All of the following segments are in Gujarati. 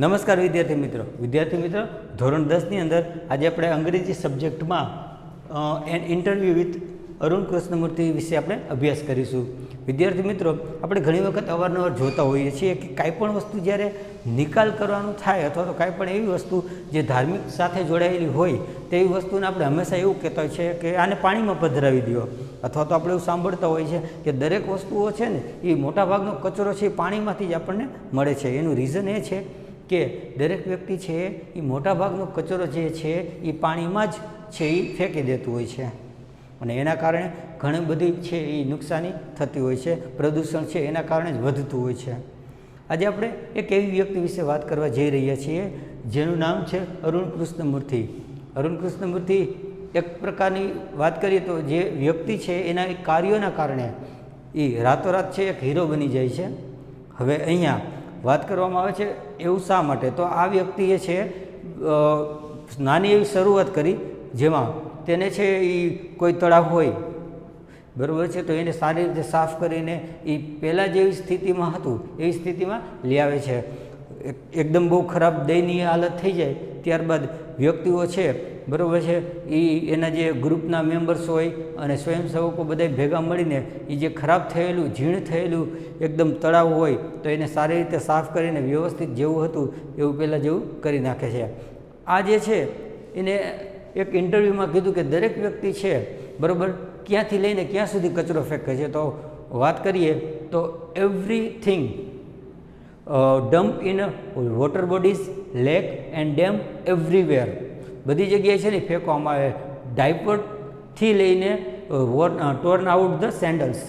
નમસ્કાર વિદ્યાર્થી મિત્રો ધોરણ 10 ની અંદર આજે આપણે અંગ્રેજી સબ્જેક્ટમાં an interview with Arun Krishnamurthy વિશે આપણે અભ્યાસ કરીશું। વિદ્યાર્થી મિત્રો, આપણે ઘણી વખત અવારનવાર જોતા હોઈએ છીએ કે કાંઈ પણ વસ્તુ જ્યારે નિકાલ કરવાનું થાય અથવા તો કાંઈ પણ એવી વસ્તુ જે ધાર્મિક સાથે જોડાયેલી હોય તેવી વસ્તુને આપણે હંમેશા એવું કહેતા હોય છે કે આને પાણીમાં પધરાવી દો, અથવા તો આપણે એવું સાંભળતા હોઈએ છીએ કે દરેક વસ્તુઓ છે ને એ મોટાભાગનો કચરો છે એ પાણીમાંથી જ આપણને મળે છે। એનું રીઝન એ છે કે દરેક વ્યક્તિ છે એ મોટાભાગનો કચરો જે છે એ પાણીમાં જ છે એ ફેંકી દેતું હોય છે અને એના કારણે ઘણી બધી છે એ નુકસાની થતી હોય છે, પ્રદૂષણ છે એના કારણે જ વધતું હોય છે। આજે આપણે એક એવી વ્યક્તિ વિશે વાત કરવા જઈ રહ્યા છીએ જેનું નામ છે અરુણ કૃષ્ણમૂર્તિ। અરુણ કૃષ્ણમૂર્તિ એક પ્રકારની વાત કરીએ તો જે વ્યક્તિ છે એના કાર્યોના કારણે એ રાતોરાત છે એક હીરો બની જાય છે। હવે અહીંયા વાત કરવામાં આવે છે એવું શા માટે, તો આ વ્યક્તિએ છે નાની એવી શરૂઆત કરી જેમાં તેને છે એ કોઈ તળાવ હોય બરાબર છે તો એને સારી રીતે સાફ કરીને એ પહેલાં જેવી સ્થિતિમાં હતું એવી સ્થિતિમાં લઈ આવે છે। એકદમ બહુ ખરાબ દયનીય હાલત થઈ જાય ત્યારબાદ વ્યક્તિઓ છે બરાબર છે એ એના જે ગ્રુપના મેમ્બર્સ હોય અને સ્વયંસેવકો બધા ભેગા મળીને એ જે ખરાબ થયેલું જીણ થયેલું એકદમ તળાવ હોય તો એને સારી રીતે સાફ કરીને વ્યવસ્થિત જેવું હતું એવું પહેલાં જેવું કરી નાખે છે। આ જે છે એને એક ઇન્ટરવ્યૂમાં કીધું કે દરેક વ્યક્તિ છે બરાબર ક્યાંથી લઈને ક્યાં સુધી કચરો ફેંકે છે, તો વાત કરીએ તો everything dump in water bodies, lake and dam everywhere, બધી જગ્યાએ છે ને ફેંકવામાં આવે। ડાયપરથી લઈને ટોર્ન આઉટ ધ સેન્ડલ્સ,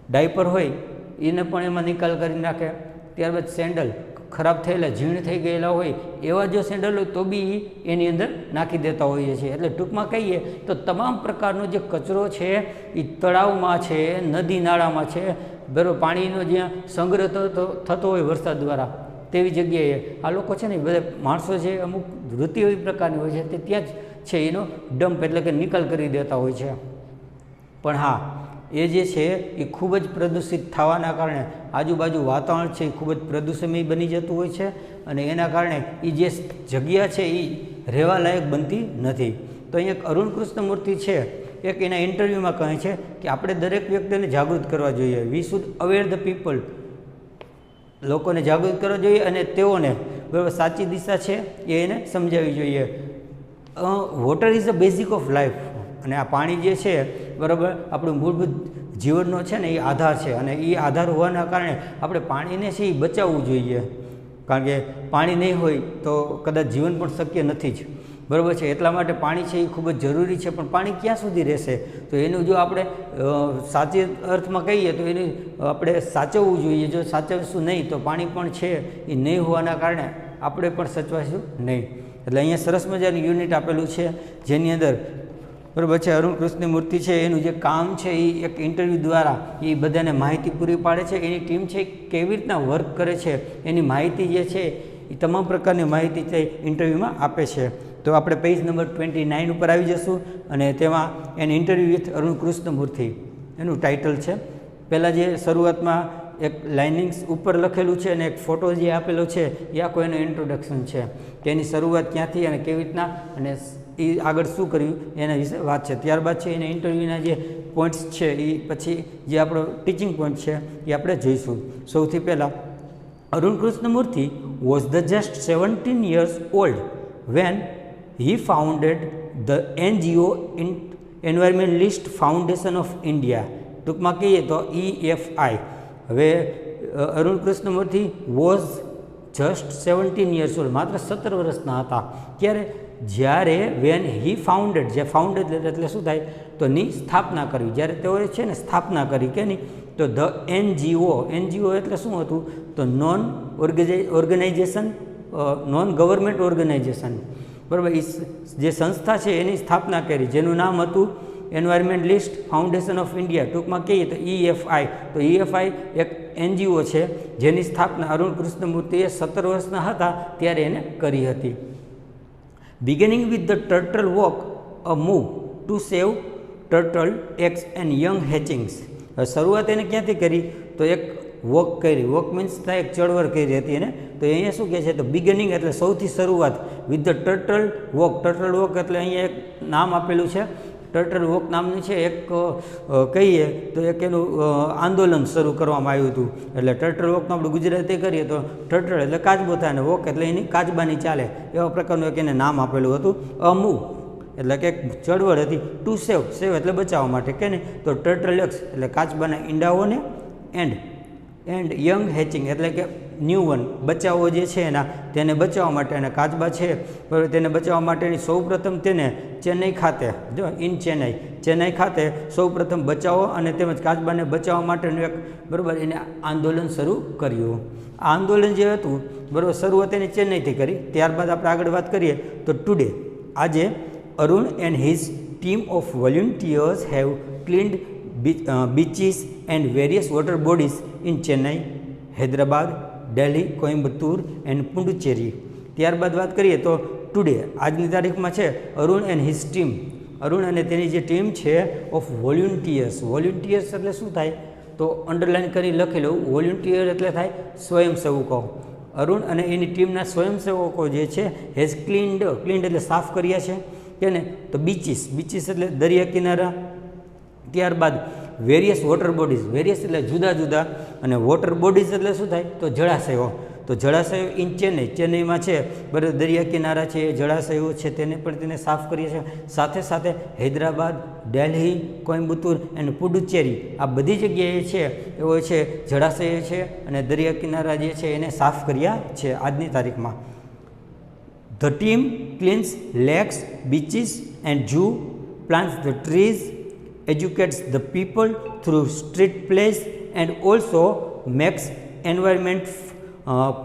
ડાયપર હોય એને પણ એમાં નિકાલ કરી નાખે। ત્યારબાદ સેન્ડલ ખરાબ થયેલા જીણ થઈ ગયેલા હોય એવા જો સેન્ડલ હોય તો બી એની અંદર નાખી દેતા હોઈએ છીએ। એટલે ટૂંકમાં કહીએ તો તમામ પ્રકારનો જે કચરો છે એ તળાવમાં છે, નદી નાળામાં છે બરાબર, પાણીનો જ્યાં સંગ્રહ થતો હોય વરસાદ દ્વારા તેવી જગ્યાએ આ લોકો છે ને બધા માણસો છે અમુક વૃત્તિ એવી પ્રકારની હોય છે તે ત્યાં જ છે એનો ડમ્પ એટલે કે નિકાલ કરી દેતા હોય છે। પણ હા, એ જે છે એ ખૂબ જ પ્રદૂષિત થવાના કારણે આજુબાજુ વાતાવરણ છે એ ખૂબ જ પ્રદૂષણમય બની જતું હોય છે અને એના કારણે એ જે જગ્યા છે એ રહેવા લાયક બનતી નથી। તો અહીંયા એક અરુણ કૃષ્ણમૂર્તિ છે એક એના ઇન્ટરવ્યૂમાં કહે છે કે આપણે દરેક વ્યક્તિને જાગૃત કરવા જોઈએ, we should aware the people, લોકોને જાગૃત કરવા જોઈએ અને તેઓને બરાબર સાચી દિશા છે એ એને સમજાવવી જોઈએ। Water is the basic of life, અને આ પાણી જે છે બરાબર આપણું મૂળભૂત જીવનનો છે ને એ આધાર છે અને એ આધાર હોવાના કારણે આપણે પાણીને છે એ બચાવવું જોઈએ, કારણ કે પાણી નહીં હોય તો કદાચ જીવન પણ શક્ય નથી જ બરાબર છે। એટલા માટે પાણી છે એ ખૂબ જ જરૂરી છે, પણ પાણી ક્યાં સુધી રહેશે, તો એનું જો આપણે સાચી અર્થમાં કહીએ તો એને આપણે સાચવવું જોઈએ। જો સાચવશું નહીં તો પાણી પણ છે એ નહીં હોવાના કારણે આપણે પણ સચવાઈશું નહીં। એટલે અહીંયા સરસ મજાનું યુનિટ આપેલું છે જેની અંદર બરાબર છે અરુણ કૃષ્ણમૂર્તિ છે એનું જે કામ છે એ એક ઇન્ટરવ્યૂ દ્વારા એ બધાને માહિતી પૂરી પાડે છે, એની ટીમ છે કેવી રીતના વર્ક કરે છે એની માહિતી જે છે એ તમામ પ્રકારની માહિતી છે ઇન્ટરવ્યૂમાં આપે છે। તો આપણે પેજ નંબર 29 ઉપર આવી જશું અને તેમાં એની ઇન્ટરવ્યૂ વિથ અરુણ કૃષ્ણમૂર્તિ એનું ટાઇટલ છે। પહેલાં જે શરૂઆતમાં એક લાઇનિંગ્સ ઉપર લખેલું છે અને એક ફોટો જે આપેલો છે એ આખો એનું ઇન્ટ્રોડક્શન છે કે એની શરૂઆત ક્યાંથી અને કેવી રીતના અને એ આગળ શું કર્યું એના વિશે વાત છે। ત્યારબાદ છે એના ઇન્ટરવ્યૂના જે પોઈન્ટ્સ છે એ પછી જે આપણો ટીચિંગ પોઈન્ટ છે એ આપણે જોઈશું। સૌથી પહેલાં Arun Krishnamurthy was the just 17 years old when he founded the NGO Environmentalist Foundation of India, ટૂંકમાં કહીએ તો EFI। હવે Arun Krishnamurthy was just 17 years old, માત્ર 17 વર્ષના હતા ત્યારે જ્યારે વેન હી ફાઉન્ડેડ, જે ફાઉન્ડેડ એટલે શું થાય તો ની સ્થાપના કરવી, જ્યારે તેઓએ છે ને સ્થાપના કરી કે નહીં તો ધ NGO એટલે શું હતું તો non organisation, non government organisation બરાબર, એ જે સંસ્થા છે એની સ્થાપના કરી જેનું નામ હતું એન્વાયરમેન્ટલિસ્ટ ફાઉન્ડેશન ઓફ ઇન્ડિયા, ટૂંકમાં કહીએ તો EFI। તો EFI એક NGO છે જેની સ્થાપના અરુણ કૃષ્ણમૂર્તિએ 17 વર્ષના હતા ત્યારે એને કરી હતી। Beginning with the turtle walk, a move to save turtle eggs and young hatchings, શરૂઆત એને ક્યાંથી કરી તો એક વોક કરી, વોક મીન્સ થાય એક ચળવળ કરી હતી એને, તો અહીંયા શું કહે છે તો બિગિનિંગ એટલે સૌથી શરૂઆત with the turtle walk. Turtle walk એટલે અહીંયા એક નામ આપેલું છે, ટર્ટલ વોક નામનું છે એક કહીએ તો એક એનું આંદોલન શરૂ કરવામાં આવ્યું હતું. એટલે ટર્ટલ વોકનું આપણે ગુજરાતી કરીએ તો ટર્ટલ એટલે કાચબો થાય, અને વોક એટલે એની કાચબાની ચાલે, એવા પ્રકારનું એક એને નામ આપેલું હતું. અ મૂવ એટલે કે ચળવળ હતી. ટુ સેવ, સેવ એટલે બચાવવા માટે કે ને, તો ટર્ટલ એક્સ એટલે કાચબાના ઈંડાઓને, એન્ડ યંગ હેચિંગ એટલે કે ન્યૂ વન બચાવો જે છે એના તેને બચાવવા માટે, અને કાચબા છે બરાબર તેને બચાવવા માટેની સૌપ્રથમ તેને ચેન્નઈ ખાતે, જો ઇન ચેન્નઈ ખાતે સૌપ્રથમ બચાવો અને તેમજ કાચબાને બચાવવા માટેનું એક બરાબર એને આંદોલન શરૂ કર્યું. આ આંદોલન જે હતું બરાબર શરૂઆત એની ચેન્નઈથી કરી. ત્યારબાદ આપણે આગળ વાત કરીએ તો ટુડે આજે Arun and his team of volunteers have cleaned beaches and various water bodies in Chennai, Hyderabad, Delhi, Coimbatore and Puducherry. ત્યારબાદ વાત કરીએ તો ટુડે આજની તારીખમાં છે Arun and his team, Arun અને તેની જે ટીમ છે ઓફ વોલ્યુન્ટિયર્સ. વોલ્યુન્ટિયર્સ એટલે શું થાય તો અંડરલાઇન કરી લખેલું, વોલ્યુન્ટિયર એટલે થાય સ્વયંસેવકો. અરુણ અને એની ટીમના સ્વયંસેવકો જે છે હેઝ ક્લીન્ડ એટલે સાફ કર્યા છે કે ને, તો બીચીસ એટલે દરિયા કિનારા. ત્યારબાદ વેરિયસ વોટર બોડીઝ, વેરિયસ એટલે જુદા જુદા, અને વોટર બોડીઝ એટલે શું થાય તો જળાશયો. તો જળાશયો ઇન ચેન્નઈમાં છે બરાબર દરિયા કિનારા છે, જળાશયો છે તેને પણ તેને સાફ કરીએ છીએ. સાથે સાથે હૈદરાબાદ, દિલ્હી, કોઇમ્બતુર અને પુડુચેરી આ બધી જગ્યાએ છે એવો છે જળાશયો છે અને દરિયા કિનારા જે છે એને સાફ કર્યા છે આજની તારીખમાં. The team cleans lakes, beaches and zoo, plants the trees, educates the people through street plays and also makes environment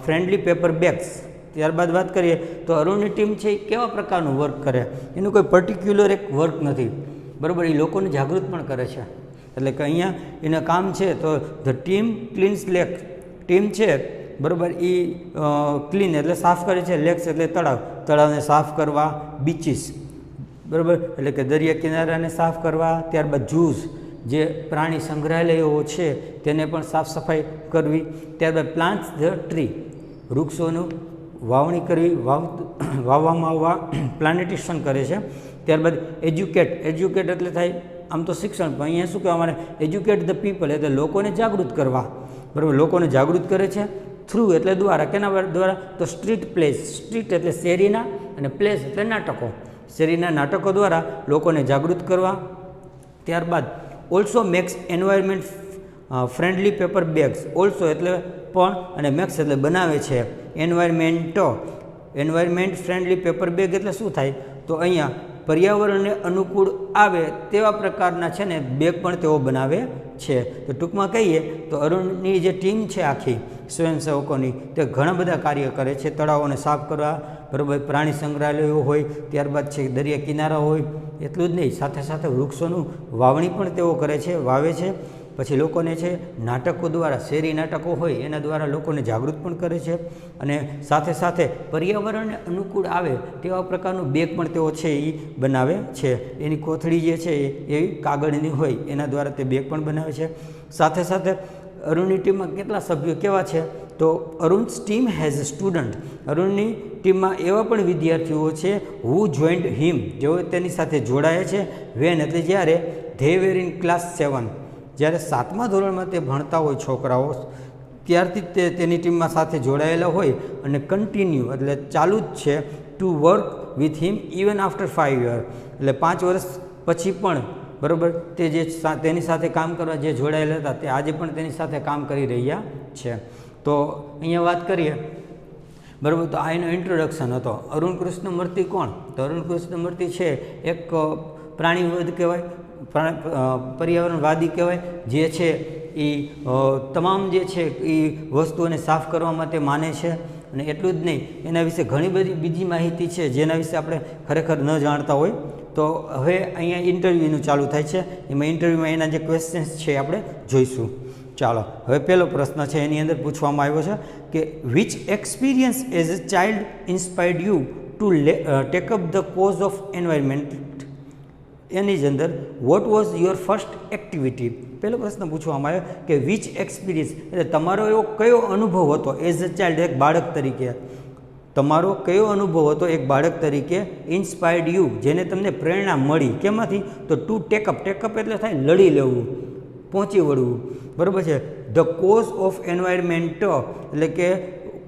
friendly paper bags. ત્યારબાદ વાત કરીએ તો અરુણની ટીમ છે એ કેવા પ્રકારનું વર્ક કરે, એનું કોઈ પર્ટિક્યુલર એક વર્ક નથી બરાબર, એ લોકોને જાગૃત પણ કરે છે. એટલે કે અહીંયા એના કામ છે તો the team cleanse lake, team છે બરાબર એ ક્લીન એટલે સાફ કરે છે, લેક્સ એટલે તળાવને સાફ કરવા, બીચીસ બરાબર એટલે કે દરિયા કિનારાને સાફ કરવા, ત્યારબાદ ઝૂઝ જે પ્રાણી સંગ્રહાલયો છે તેને પણ સાફ સફાઈ કરવી, ત્યારબાદ પ્લાન્ટ્સ ધ ટ્રી વૃક્ષોનું વાવણી કરવી, વાવવામાં આવવા પ્લાનેટેશન કરે છે. ત્યારબાદ એજ્યુકેટ એટલે થાય આમ તો શિક્ષણ, પણ અહીંયા શું કહેવા માટે એજ્યુકેટ ધ પીપલ એટલે લોકોને જાગૃત કરવા બરાબર, લોકોને જાગૃત કરે છે. થ્રુ એટલે દ્વારા, કેના દ્વારા તો સ્ટ્રીટ પ્લેસ, સ્ટ્રીટ એટલે શેરીના અને પ્લેસ એટલે નાટકો, શેરીના નાટકો દ્વારા લોકોને જાગૃત કરવા. ત્યારબાદ also makes environment friendly paper bags, also એટલે પણ અને મેક્સ એટલે બનાવે છે, એન્વાયરમેન્ટ ફ્રેન્ડલી પેપર બેગ એટલે શું થાય તો અહીંયા પર્યાવરણને અનુકૂળ આવે તેવા પ્રકારના છે ને બેગ પણ તેઓ બનાવે છે. તો ટૂંકમાં કહીએ તો અરુણની જે ટીમ છે આખી સ્વયંસેવકોની તે ઘણા બધા કાર્ય કરે છે. તળાવોને સાફ કરવા બરાબર, પ્રાણી સંગ્રહાલયો હોય, ત્યારબાદ છે દરિયા કિનારા હોય, એટલું જ નહીં સાથે સાથે વૃક્ષોનું વાવણી પણ તેઓ કરે છે, વાવે છે. પછી લોકોને છે નાટકો દ્વારા, શેરી નાટકો હોય એના દ્વારા લોકોને જાગૃત પણ કરે છે, અને સાથે સાથે પર્યાવરણને અનુકૂળ આવે તેવા પ્રકારનું બેગ પણ તેઓ છે એ બનાવે છે. એની કોથળી જે છે એ કાગળની હોય એના દ્વારા તે બેગ પણ બનાવે છે. સાથે સાથે અરુણની ટીમમાં કેટલા સભ્યો કેવા છે તો Arun's team has a student, અરુણની ટીમમાં એવા પણ વિદ્યાર્થીઓ છે હુ જોઈન્ડ હિમ જેઓ તેની સાથે જોડાયા છે, વેન એટલે જ્યારે ધે વેર ઇન ક્લાસ 7, જ્યારે 7મા ધોરણમાં તે ભણતા હોય છોકરાઓ ત્યારથી તે તેની ટીમમાં સાથે જોડાયેલા હોય, અને કન્ટિન્યુ એટલે ચાલુ જ છે to work with him even after 5 years એટલે 5 વર્ષ પછી પણ બરાબર તે જે તેની સાથે કામ કરવા જે જોડાયેલા હતા તે આજે પણ તેની સાથે કામ કરી રહ્યા છે. તો અહીંયા વાત કરીએ બરાબર, તો આ એનો ઇન્ટ્રોડક્શન હતો. અરુણ કૃષ્ણમૂર્તિ કોણ તો અરુણ કૃષ્ણમૂર્તિ છે એક પ્રાણીવાદ કહેવાય, પર્યાવરણવાદી કહેવાય, જે છે એ તમામ જે છે એ વસ્તુઓને સાફ કરવા માટે માને છે. અને એટલું જ નહીં, એના વિશે ઘણી બધી બીજી માહિતી છે જેના વિશે આપણે ખરેખર ન જાણતા હોય. તો હવે અહીંયા ઇન્ટરવ્યૂનું ચાલુ થાય છે, એમાં ઇન્ટરવ્યૂમાં એના જે ક્વેશ્ચન્સ છે આપણે જોઈશું. ચાલો હવે પહેલો પ્રશ્ન છે એની અંદર પૂછવામાં આવ્યો છે કે which experience as a child inspired you to take up the cause of environment એની જ અંદર what was your first activity, પહેલો પ્રશ્ન પૂછવામાં આવ્યો કે વિચ એક્સપિરિયન્સ એટલે તમારો એવો કયો અનુભવ હતો એઝ અ ચાઇલ્ડ, એક બાળક તરીકે, તમારો કયો અનુભવ હતો એક બાળક તરીકે, ઇન્સ્પાયર્ડ યુ જેને તમને પ્રેરણા મળી, કેમાંથી, તો ટુ ટેકઅપ, ટેકઅપ એટલે થાય લડી લેવું, પહોંચી વળવું, બરાબર છે. ધ કોઝ ઓફ એન્વાયરમેન્ટ એટલે કે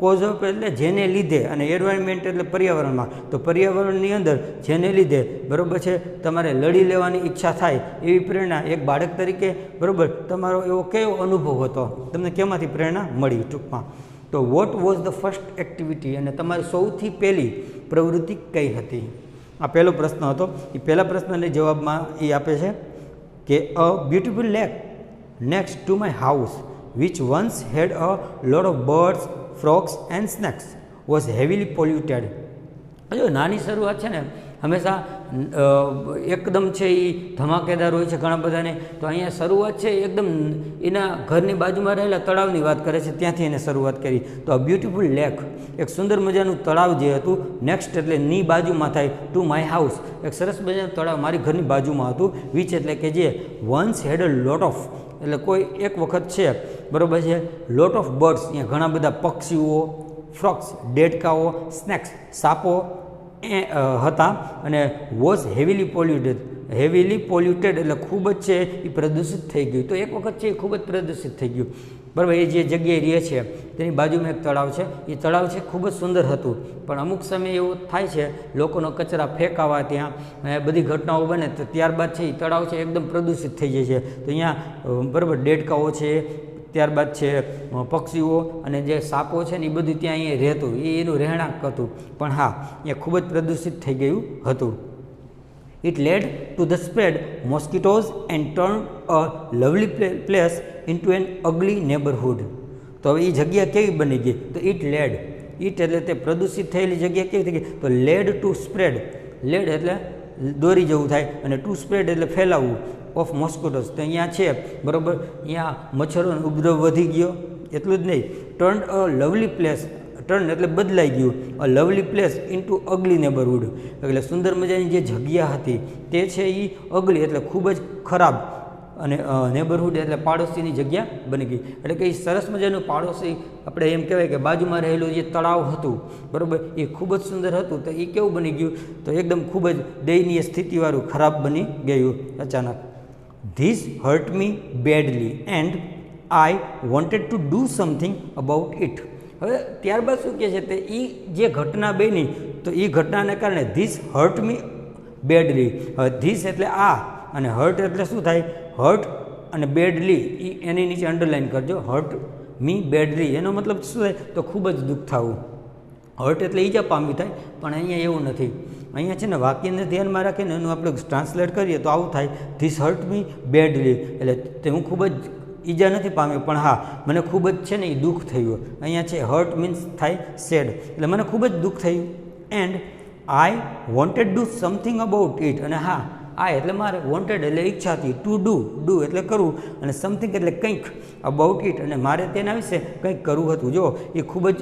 કોઝ ઓફ એટલે જેને લીધે, અને એન્વાયરમેન્ટ એટલે પર્યાવરણમાં, તો પર્યાવરણની અંદર જેને લીધે, બરાબર છે, તમારે લડી લેવાની ઈચ્છા થાય એવી પ્રેરણા એક બાળક તરીકે, બરાબર, તમારો એવો કયો અનુભવ હતો, તમને કેમાંથી પ્રેરણા મળી ટૂંકમાં. તો what was the first activity અને તમારી સૌથી પહેલી પ્રવૃત્તિ કઈ હતી, આ પહેલો પ્રશ્ન હતો. એ પહેલા પ્રશ્નના જવાબમાં એ આપે છે કે a beautiful lake next to my house which once had a lot of birds, frogs and snakes was heavily polluted. જો નાની શરૂઆત છે ને હંમેશા એકદમ છે એ ધમાકેદાર હોય છે ઘણા બધાને, તો અહીંયા શરૂઆત છે એકદમ એના ઘરની બાજુમાં રહેલા તળાવની વાત કરે છે, ત્યાંથી એને શરૂઆત કરી. તો આ બ્યુટિફુલ લેક એક સુંદર મજાનું તળાવ જે હતું, નેક્સ્ટ એટલે ની બાજુમાં થાય, ટુ માય હાઉસ એક સરસ મજાનું તળાવ મારી ઘરની બાજુમાં હતું, વિચ એટલે કે જે once had a lot of એટલે કોઈ એક વખત છે, બરાબર છે, લોટ ઓફ બર્ડ્સ અહીંયા ઘણા બધા પક્ષીઓ, ફ્રોગ્સ દેડકાઓ, સ્નેક્સ સાપો હતા, અને વોઝ હેવીલી પોલ્યુટેડ એટલે ખૂબ જ છે એ પ્રદૂષિત થઈ ગયું. તો એક વખત છે એ ખૂબ જ પ્રદૂષિત થઈ ગયું, બરાબર. એ જે જગ્યાએ રહે છે તેની બાજુમાં એક તળાવ છે, એ તળાવ છે ખૂબ જ સુંદર હતું, પણ અમુક સમય એવું થાય છે લોકોનો કચરા ફેંકાવા ત્યાં બધી ઘટનાઓ બને, તો ત્યારબાદ છે એ તળાવ છે એકદમ પ્રદૂષિત થઈ જાય છે. તો અહીંયા બરાબર દેડકાઓ છે, ત્યારબાદ છે પક્ષીઓ અને જે સાપો છે ને એ બધું ત્યાં અહીંયા રહેતું, એનું રહેણાંક હતું, પણ હા એ ખૂબ જ પ્રદૂષિત થઈ ગયું હતું. It led to the spread mosquitoes and turn a lovely place into an ugly neighbourhood. તો હવે એ જગ્યા કેવી બની ગઈ, તો ઇટ એટલે તે પ્રદૂષિત થયેલી જગ્યા કેવી થઈ ગઈ, તો લેડ ટુ સ્પ્રેડ, લેડ એટલે દોરી જવું થાય, અને ટુ સ્પ્રેડ એટલે ફેલાવવું, ઓફ મોસ્કિટોઝ તો અહીંયા છે, બરાબર, અહીંયા મચ્છરોનો ઉપદ્રવ વધી ગયો. એટલું જ નહીં, turn a lovely place, turn એટલે બદલાઈ ગયું, અ લવલી પ્લેસ ઇન્ટુ અગલી નેબરહુડ એટલે સુંદર મજાની જે જગ્યા હતી તે છે એ અગલી એટલે ખૂબ જ ખરાબ, અને નેબરહુડ એટલે પાડોશીની જગ્યા બની ગઈ. એટલે કે એ સરસ મજાનું પાડોશી આપણે એમ કહેવાય કે બાજુમાં રહેલું જે તળાવ હતું, બરાબર, એ ખૂબ જ સુંદર હતું, તો એ કેવું બની ગયું, તો એકદમ ખૂબ જ દયનીય સ્થિતિવાળું ખરાબ બની ગયું અચાનક. This hurt me badly and I wanted to do something about it. હવે ત્યારબાદ શું કહે છે, તે એ જે ઘટના બની, તો એ ઘટનાને કારણે ધીસ હર્ટ મી બેડલી. હવે ધીસ એટલે આ, અને હર્ટ એટલે શું થાય, હર્ટ અને બેડલી એની નીચે અંડરલાઇન કરજો, હર્ટ મી બેડલી એનો મતલબ શું થાય, તો ખૂબ જ દુઃખ થવું. હર્ટ એટલે ઈજા પામી થાય, પણ અહીંયા એવું નથી. અહીંયા છે ને વાક્યને ધ્યાનમાં રાખીને એનું આપણે ટ્રાન્સલેટ કરીએ તો આવું થાય, ધીસ હર્ટ મી બેડલી એટલે તે હું ખૂબ જ ઈજા નથી પામ્યો, પણ હા મને ખૂબ જ છે ને એ દુઃખ થયું. અહીંયા છે હર્ટ મીન્સ થાય સેડ, એટલે મને ખૂબ જ દુઃખ થયું. And I wanted do something about it, અને હા આ એટલે મારે વોન્ટેડ એટલે ઈચ્છા હતી, ટુ ડુ એટલે કરવું, અને સમથિંગ એટલે કંઈક, અબાઉટ ઇટ અને મારે તેના વિશે કંઈક કરવું હતું. જો એ ખૂબ જ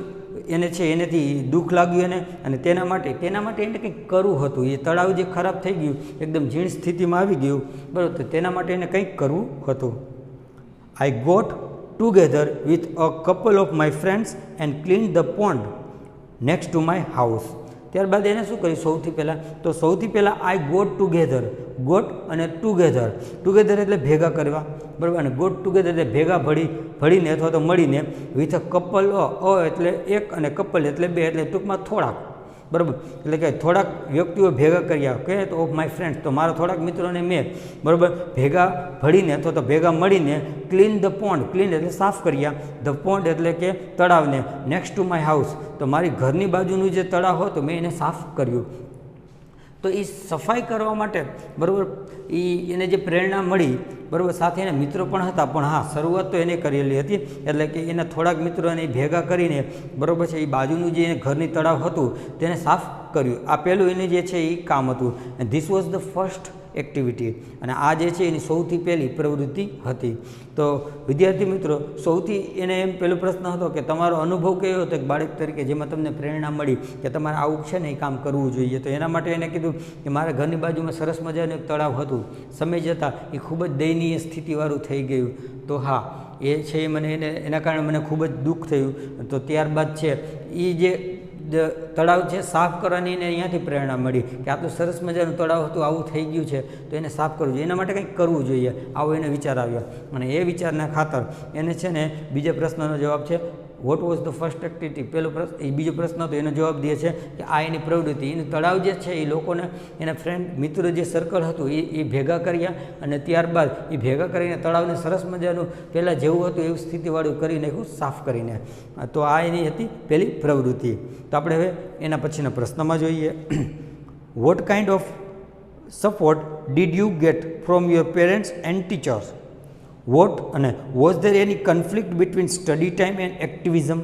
એને છે એનાથી દુઃખ લાગ્યું અને તેના માટે એને કંઈક કરવું હતું. એ તળાવ જે ખરાબ થઈ ગયું, એકદમ ઝીણ સ્થિતિમાં આવી ગયું, બરાબર, તો તેના માટે એને કંઈક કરવું હતું. I got together with a couple of my friends and cleaned the pond next to my house. ત્યારબાદ એને શું કર્યું, સૌથી પહેલાં આઈ ગોટ ટુગેધર, ગોટ અને ટુગેધર એટલે ભેગા કરવા, બરાબર, અને ગોટ ટુગેધર એટલે ભેગા ભળીને અથવા તો મળીને, વિથ અ કપલ અ એટલે એક અને કપલ એટલે બે, એટલે ટૂંકમાં થોડાક, બરાબર, એટલે કે થોડાક વ્યક્તિઓ ભેગા કર્યા, કે તો ઓફ માય ફ્રેન્ડ્સ, તો મારા થોડાક મિત્રોને મેં, બરાબર, ભેગા ભળીને અથવા તો ભેગા મળીને ક્લીન ધ પોન્ડ, ક્લીન એટલે સાફ કર્યા, ધ પોન્ડ એટલે કે તળાવને, નેક્સ્ટ ટુ માય હાઉસ તો મારી ઘરની બાજુનું જે તળાવ હતું મેં એને સાફ કર્યું. તો એ સફાઈ કરવા માટે, બરાબર, એને જે પ્રેરણા મળી, બરાબર, સાથે એના મિત્રો પણ હતા, પણ હા શરૂઆત તો એને કરેલી હતી, એટલે કે એના થોડાક મિત્રોને ભેગા કરીને, બરાબર છે, એ બાજુનું જે ઘરની તળાવ હતું તેને સાફ કર્યું. આ પહેલું એને જે છે એ કામ હતું. This was the first activity, અને આ જે છે એની સૌથી પહેલી પ્રવૃત્તિ હતી. તો વિદ્યાર્થી મિત્રો, સૌથી એને એમ પહેલો પ્રશ્ન હતો કે તમારો અનુભવ કયો હતો એક બાળક તરીકે જેમાં તમને પ્રેરણા મળી કે તમારે આવું છે ને એ કામ કરવું જોઈએ. તો એના માટે એને કીધું કે મારા ઘરની બાજુમાં સરસ મજાનું એક તળાવ હતું, સમય જતાં એ ખૂબ જ દયનીય સ્થિતિવાળું થઈ ગયું. તો હા, એ છે મને એના કારણે મને ખૂબ જ દુઃખ થયું. તો ત્યારબાદ છે એ જે તળાવ છે સાફ કરવાની એને અહીંયાથી પ્રેરણા મળી કે આટલું સરસ મજાનું તળાવ હતું, આવું થઈ ગયું છે તો એને સાફ કરવું જોઈએ, એના માટે કંઈક કરવું જોઈએ, આવો એને વિચાર આવ્યો. અને એ વિચારના ખાતર એને છે ને બીજા પ્રશ્નનો જવાબ છે what was the first activity. પહેલો પ્રશ્ન, એ બીજો પ્રશ્ન હતો એનો જવાબ દે છે કે આ એની પ્રવૃત્તિ, એનું તળાવ જે છે એ લોકોને એના ફ્રેન્ડ મિત્રો જે સર્કલ હતું એ ભેગા કર્યા, અને ત્યારબાદ એ ભેગા કરીને તળાવને સરસ મજાનું પહેલાં જેવું હતું એવું સ્થિતિવાળું કરી નાખ્યું, સાફ કરીને. તો આ એની હતી પહેલી પ્રવૃત્તિ. તો આપણે હવે એના પછીના પ્રશ્નમાં જોઈએ. What kind of support did you get from your parents and teachers? What અને was there any conflict between study time and activism?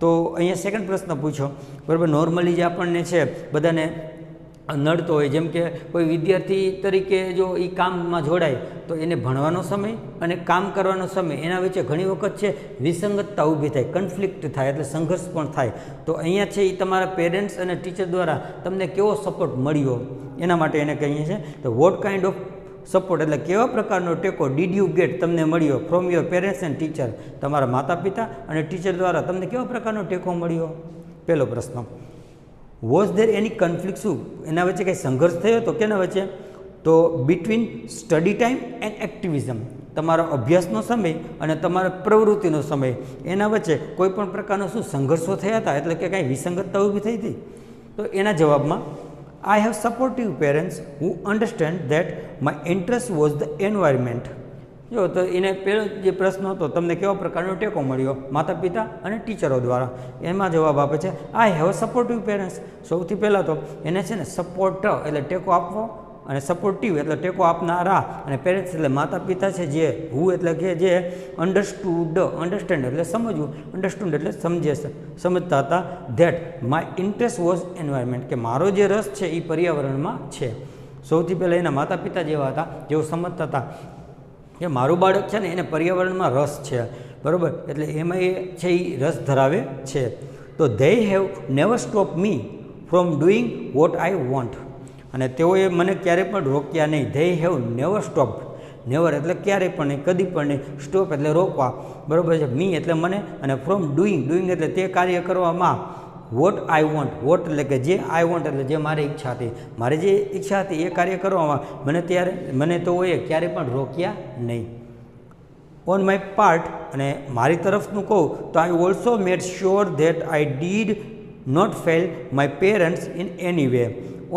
તો અહીંયા સેકન્ડ પ્રશ્ન પૂછો, બરાબર. નોર્મલી જે આપણને છે બધાને નડતો હોય, જેમ કે કોઈ વિદ્યાર્થી તરીકે જો એ કામમાં જોડાય તો એને ભણવાનો સમય અને કામ કરવાનો સમય એના વચ્ચે ઘણી વખત છે વિસંગતતા ઊભી થાય, કન્ફ્લિક્ટ થાય, એટલે સંઘર્ષ પણ થાય. તો અહીંયા છે એ તમારા પેરેન્ટ્સ અને ટીચર દ્વારા તમને કેવો સપોર્ટ મળ્યો એના માટે એને કહીએ છીએ. તો વોટ કાઇન્ડ ઓફ સપોર્ટ એટલે કેવા પ્રકારનો ટેકો ડીડ યુ ગેટ તમને મળ્યો from your parents and teacher? તમારા માતા પિતા અને ટીચર દ્વારા તમને કેવા પ્રકારનો ટેકો મળ્યો? પહેલો પ્રશ્ન. વોઝ ધેર એની કન્ફ્લિક્ટ, શું એના વચ્ચે કંઈ સંઘર્ષ થયો હતો કેના વચ્ચે? તો between study time and activism, તમારો અભ્યાસનો સમય અને તમારા પ્રવૃત્તિનો સમય એના વચ્ચે કોઈ પણ પ્રકારનો શું સંઘર્ષો થયા હતા, એટલે કે કાંઈ વિસંગતતા ઊભી થઈ હતી? તો એના જવાબમાં I have supportive parents who understand that my interest was the environment. જો તો એને પહેલો જે પ્રશ્ન હતો તમને કેવા પ્રકારનો ટેકો મળ્યો માતા પિતા અને ટીચરો દ્વારા, એમાં જવાબ આપે છે આઈ હેવ સપોર્ટિવ પેરેન્ટ્સ. સૌથી પહેલાં તો એને છે ને સપોર્ટ એટલે ટેકો આપવો, અને સપોર્ટિવ એટલે ટેકો આપનારા, અને પેરેન્ટ્સ એટલે માતા પિતા છે જે હુ એટલે કે જે અન્ડરસ્ટેન્ડ એટલે સમજવું, અન્ડરસ્ટુન્ડ એટલે સમજતા હતા. That my interest was environment, કે મારો જે રસ છે એ પર્યાવરણમાં છે. સૌથી પહેલાં એના માતા પિતા જેવા હતા જેઓ સમજતા હતા કે મારું બાળક છે ને એને પર્યાવરણમાં રસ છે, બરાબર, એટલે એમાં એ છે એ રસ ધરાવે છે. તો they have never stop me from doing what I want, અને તેઓએ મને ક્યારેય પણ રોક્યા નહીં. They have never stop, never એટલે ક્યારેય પણ નહીં, કદી પણ નહીં, સ્ટોપ એટલે રોકવા, બરાબર છે, મી એટલે મને, અને ફ્રોમ ડુઈંગ એટલે તે કાર્ય કરવામાં, વોટ આઈ વોન્ટ, વોટ એટલે કે જે, આઈ વોન્ટ એટલે જે મારી ઈચ્છા હતી, મારી જે ઈચ્છા હતી એ કાર્ય કરવામાં મને તેઓએ ક્યારેય પણ રોક્યા નહીં. ઓન માય પાર્ટ, અને મારી તરફનું કહું તો I also made sure that I did not fail my parents in any way.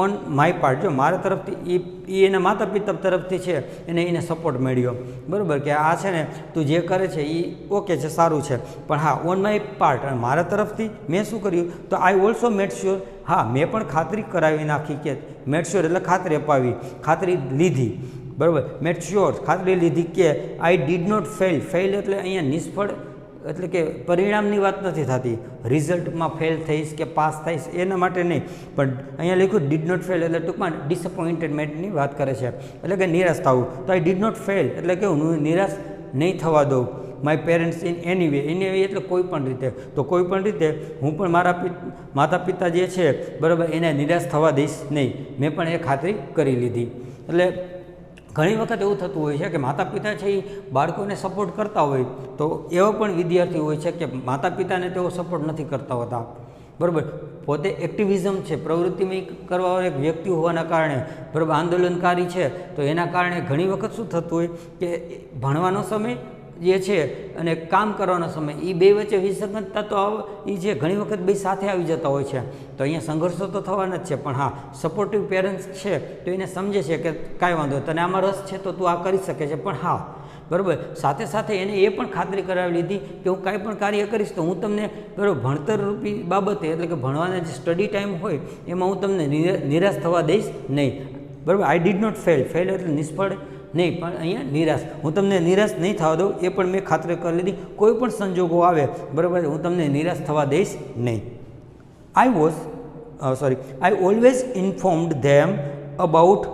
On my part, જો મારા તરફથી એ એના માતા પિતા તરફથી છે એને સપોર્ટ મળ્યો, બરાબર, કે આ છે ને તું જે કરે છે એ ઓકે છે, સારું છે, પણ હા ઓન માય પાર્ટ, અને મારા તરફથી મેં શું કર્યું તો આઈ ઓલ્સો મેડ શ્યોર, હા મેં પણ ખાતરી કરાવી નાખી, કે મેડ શ્યોર એટલે ખાતરી અપાવી, ખાતરી લીધી, બરાબર, મેડ શ્યોર ખાતરી લીધી કે આઈ ડીડ નોટ ફેલ એટલે અહીંયા નિષ્ફળ એટલે કે પરિણામની વાત નથી થતી, રિઝલ્ટમાં ફેલ થઈશ કે પાસ થઈશ એના માટે નહીં, પણ અહીંયા લખ્યું ડીડ નોટ ફેલ એટલે ટૂંકમાં ડિસઅપોઇન્ટેડમેન્ટની વાત કરે છે, એટલે કે નિરાશ થવું. તો આઈ ડીડ નોટ ફેલ એટલે કે હું નિરાશ નહીં થવા દઉં my parents in any way એટલે કોઈ પણ રીતે, તો કોઈ પણ રીતે હું પણ મારા માતા પિતા જે છે, બરાબર, એને નિરાશ થવા દઈશ નહીં, મેં પણ એ ખાતરી કરી લીધી. એટલે ઘણી વખત એવું થતું હોય છે કે માતા પિતા છે એ બાળકોને સપોર્ટ કરતા હોય, તો એવા પણ વિદ્યાર્થી હોય છે કે માતા પિતાને તેઓ સપોર્ટ નથી કરતા હોતા, બરાબર, પોતે એક્ટિવિઝમ છે, પ્રવૃત્તિમાં કરવાવાળો એક વ્યક્તિ હોવાના કારણે, બરાબર, આંદોલનકારી છે, તો એના કારણે ઘણી વખત શું થતું હોય કે ભણવાનો સમય જે છે અને કામ કરવાનો સમય એ બે વચ્ચે વિસંગતતા તો એ છે ઘણી વખત બે સાથે આવી જતા હોય છે, તો અહીંયા સંઘર્ષો તો થવાના જ છે. પણ હા સપોર્ટિવ પેરેન્ટ્સ છે તો એને સમજે છે કે કાંઈ વાંધો તને આમાં રસ છે તો તું આ કરી શકે છે, પણ હા, બરાબર, સાથે સાથે એને એ પણ ખાતરી કરાવી લીધી કે હું કાંઈ પણ કાર્ય કરીશ તો હું તમને, બરાબર, ભણતરરૂપી બાબતે એટલે કે ભણવાના જે સ્ટડી ટાઈમ હોય એમાં હું તમને નિરાશ થવા દઈશ નહીં, બરાબર. આઈ ડીડ નોટ ફેલ એટલે નિષ્ફળ નહીં, પણ અહીંયા નિરાશ, હું તમને નિરાશ નહીં થવા દઉં એ પણ મેં ખાતરી કરી લીધી, કોઈ પણ સંજોગો આવે, બરાબર, હું તમને નિરાશ થવા દઈશ નહીં. I always informed them about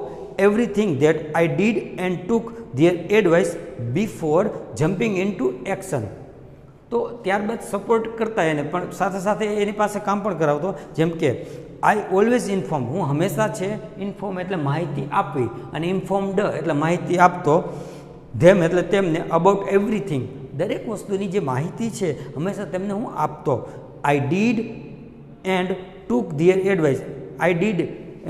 everything that I did and took their advice before jumping into action. તો ત્યારબાદ સપોર્ટ કરતા એને પણ સાથે સાથે એની પાસે કામ પણ કરાવતો, જેમ કે આઈ ઓલવેઝ ઇન્ફોર્મ, હું હંમેશા છે ઇન્ફોર્મ એટલે માહિતી આપવી, અને ઇન્ફોર્મડ એટલે માહિતી આપતો, ધેમ એટલે તેમને, અબાઉટ એવરીથિંગ દરેક વસ્તુની જે માહિતી છે હંમેશા તેમને હું આપતો. I did and took their advice, I did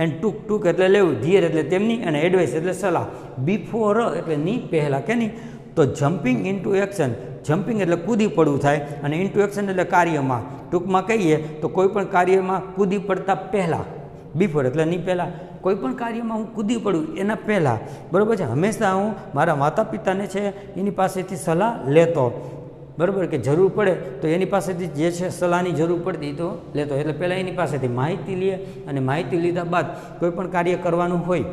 and took એટલે લેવું, ધીયર એટલે તેમની, અને એડવાઇસ એટલે સલાહ, બિફોર એટલે ની પહેલાં કે નહીં. તો જમ્પિંગ ઇન્ટુ એક્શન, જમ્પિંગ એટલે કૂદી પડવું થાય, અને ઇન્ટુ એક્શન એટલે કાર્યમાં. ટૂંકમાં કહીએ તો કોઈ પણ કાર્યમાં કૂદી પડતા પહેલાં, બિફોર એટલે ની પહેલાં, કોઈ પણ કાર્યમાં હું કૂદી પડું એના પહેલાં, બરાબર છે. હંમેશા હું મારા માતા પિતાને છે એની પાસેથી સલાહ લેતો, બરાબર, કે જરૂર પડે તો એની પાસેથી જે છે સલાહની જરૂર પડતી તો લેતો. એટલે પહેલાં એની પાસેથી માહિતી લે, અને માહિતી લીધા બાદ કોઈ પણ કાર્ય કરવાનું હોય,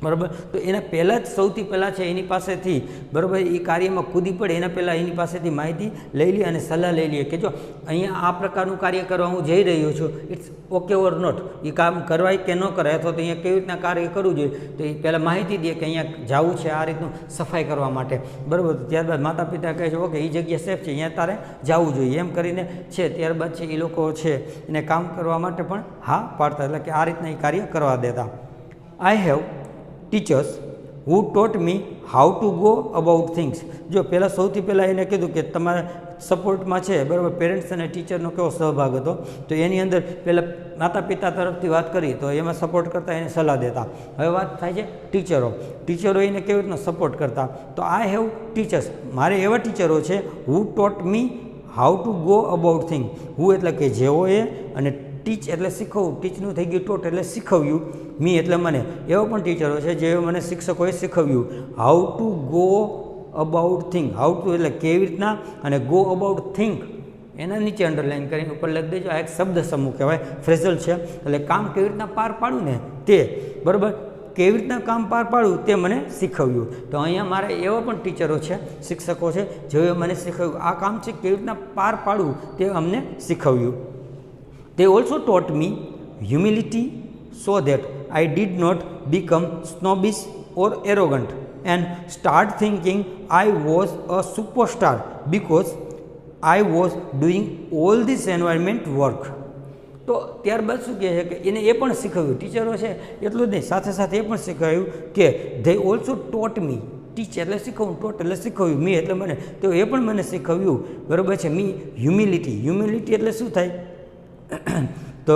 બરાબર, તો એના પહેલાં જ સૌથી પહેલાં છે એની પાસેથી, બરાબર, એ કાર્યમાં કૂદી પડે એના પહેલાં એની પાસેથી માહિતી લઈ લે અને સલાહ લઈ લઈએ કે જો અહીંયા આ પ્રકારનું કાર્ય કરવા હું જઈ રહ્યો છું, ઇટ્સ ઓકે ઓર નોટ, એ કામ કરવાય કે ન કરાય, અથવા તો અહીંયા કેવી રીતના કાર્ય કરવું જોઈએ, તો એ પહેલાં માહિતી દે કે અહીંયા જવું છે આ રીતનું સફાઈ કરવા માટે, બરાબર. ત્યારબાદ માતા પિતા કહે છે ઓકે એ જગ્યા સેફ છે, અહીંયા તારે જવું જોઈએ, એમ કરીને છે ત્યારબાદ છે એ લોકો છે એને કામ કરવા માટે પણ હા પાડતા, એટલે કે આ રીતના એ કાર્ય કરવા દેતા. I have teachers who taught me how to go about things. જો પહેલાં સૌથી પહેલાં એને કીધું કે તમારા સપોર્ટમાં છે, બરાબર, પેરેન્ટ્સ અને ટીચરનો કેવો સહભાગ હતો, તો એની અંદર પહેલાં માતા પિતા તરફથી વાત કરી તો એમાં સપોર્ટ કરતા એને સલાહ દેતા. હવે વાત થાય છે ટીચરો એને કેવી રીતના સપોર્ટ કરતા. તો આઈ હેવ ટીચર્સ, મારે એવા ટીચરો છે who taught me how to go about thing. Who એટલે કે જેઓએ, અને ટીચ એટલે શીખવવું, ટીચનું થઈ ગયું ટોટ એટલે શીખવ્યું, મી એટલે મને, એવા પણ ટીચરો છે જે મને શિક્ષકોએ શીખવ્યું. How to go about thing, how to એટલે કેવી રીતના, અને ગો અબાઉટ થિંક એના નીચે અંડરલાઇન કરીને ઉપર લખી દેજો. આ એક શબ્દ સમૂહ કહેવાય, ફ્રેઝલ છે, એટલે કામ કેવી રીતના પાર પાડવું ને તે, બરાબર, કેવી રીતના કામ પાર પાડવું તે મને શીખવ્યું. તો અહીંયા મારે એવા પણ ટીચરો છે, શિક્ષકો છે, જેઓએ મને શીખવ્યું આ કામ છે કેવી રીતના પાર પાડવું તે અમને શીખવ્યું. They also taught me humility so that I did not become snobbish or arrogant and start thinking I was a superstar because I was doing all this environment work. તો ત્યારબાદ શું કહે છે કે એને એ પણ શીખવ્યું, ટીચરો છે એટલું જ નહીં, સાથે સાથે એ પણ શીખવ્યું કે they also taught me, ટીચ એટલે શીખવું, ટોટ એટલે શીખવ્યું, મી એટલે મને, તો એ પણ મને શીખવ્યું, બરાબર છે. મી હ્યુમિલિટી એટલે શું થાય, તો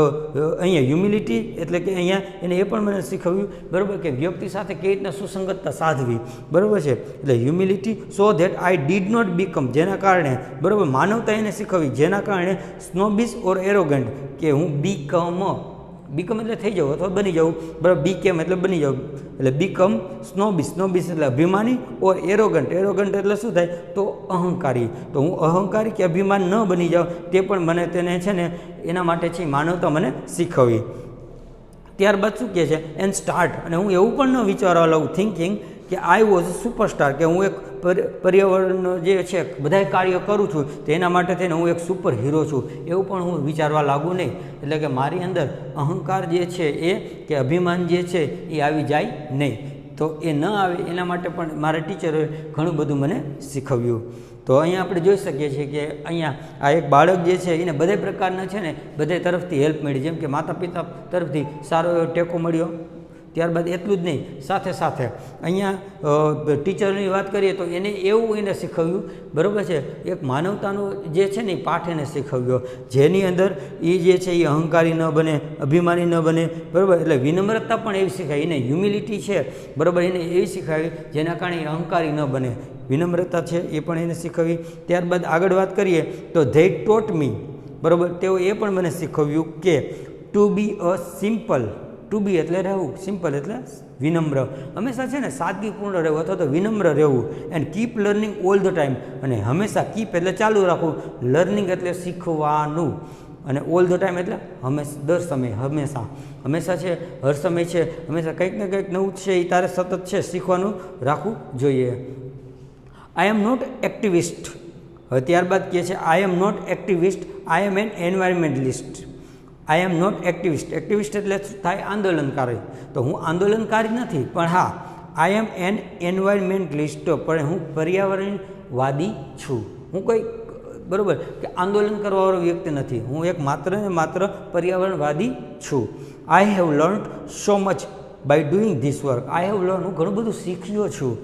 અહીંયા હ્યુમિલિટી એટલે કે અહીંયા એને એ પણ મને શીખવ્યું, બરાબર, કે વ્યક્તિ સાથે કેવી રીતના સુસંગતતા સાધવી, બરાબર છે. એટલે humility so that I did not become, જેના કારણે, બરાબર, માનવતા એને શીખવી, જેના કારણે સ્નોબિશ ઓર એરોગન્ટ, કે હું બીકમ એટલે થઈ જાઉં અથવા બની જાઉં, બરાબર, બીકેમ એટલે બની જાઉં, એટલે બીકમ સ્નોબિશ એટલે અભિમાની, ઓર એરોગન્ટ એટલે શું થાય તો અહંકારી, તો હું અહંકારી કે અભિમાન ન બની જાઉં તે પણ મને તેને છે ને એના માટે છે માનવતા મને શીખવી. ત્યારબાદ શું કહે છે, એન્ડ સ્ટાર્ટ, અને હું એવું પણ ન વિચારવા લાગું થિંકિંગ કે આઈ વોઝ સુપરસ્ટાર, કે હું એક પર્યાવરણનો જે છે બધા કાર્ય કરું છું તો એના માટે થઈને હું એક સુપર હીરો છું, એવું પણ હું વિચારવા લાગુ નહીં. એટલે કે મારી અંદર અહંકાર જે છે એ કે અભિમાન જે છે એ આવી જાય નહીં. તો એ ન આવે એના માટે પણ મારા ટીચરોએ ઘણું બધું મને શીખવ્યું. તો અહીંયા આપણે જોઈ શકીએ છીએ કે અહીંયા આ એક બાળક જે છે એને બધા પ્રકારના છે ને બધે તરફથી હેલ્પ મળી, જેમ કે માતા પિતા તરફથી સારો એવો ટેકો મળ્યો. ત્યારબાદ એટલું જ નહીં, સાથે સાથે અહીંયા ટીચરની વાત કરીએ તો એને એવું એને શીખવ્યું, બરાબર છે, એક માનવતાનો જે છે ને એ પાઠ એને શીખવ્યો, જેની અંદર એ જે છે એ અહંકારી ન બને, અભિમાની ન બને, બરાબર. એટલે વિનમ્રતા પણ એવી શીખાવી, એને હ્યુમિલિટી છે, બરાબર, એને એવી શીખાવી જેના કારણે એ અહંકારી ન બને, વિનમ્રતા છે એ પણ એને શીખવી. ત્યારબાદ આગળ વાત કરીએ તો ધે ટોટ મી, બરાબર, તેઓ એ પણ મને શીખવ્યું કે ટુ બી અ સિમ્પલ, ટુ બી એટલે રહેવું, સિમ્પલ એટલે વિનમ્ર, હંમેશા છે ને સાદગીપૂર્ણ રહેવું અથવા તો વિનમ્ર રહેવું, and keep learning all the time, અને હંમેશા કીપ એટલે ચાલુ રાખવું, લર્નિંગ એટલે શીખવાનું, અને ઓલ ધ ટાઈમ એટલે હંમેશા, દર સમય, હંમેશા છે, હર સમય છે, હંમેશા કંઈક ને કંઈક નવું છે એ તારે સતત છે શીખવાનું રાખવું જોઈએ. આઈ એમ નોટ એક્ટિવિસ્ટ, હવે ત્યારબાદ કહે છે I am not activist, I am an environmentalist. I am not activist. Activist એટલે શું થાય? આંદોલનકારી. તો હું આંદોલનકારી નથી, પણ હા આઈ એમ એન એન્વાયરમેન્ટલિસ્ટ, પણ હું પર્યાવરણવાદી છું. હું કોઈ બરાબર કે આંદોલન કરવાવાળો વ્યક્તિ નથી, હું એક માત્ર ને માત્ર પર્યાવરણવાદી છું. I have learned so much bye doing this work. I have learn, હું ઘણું બધું શીખ્યો છું.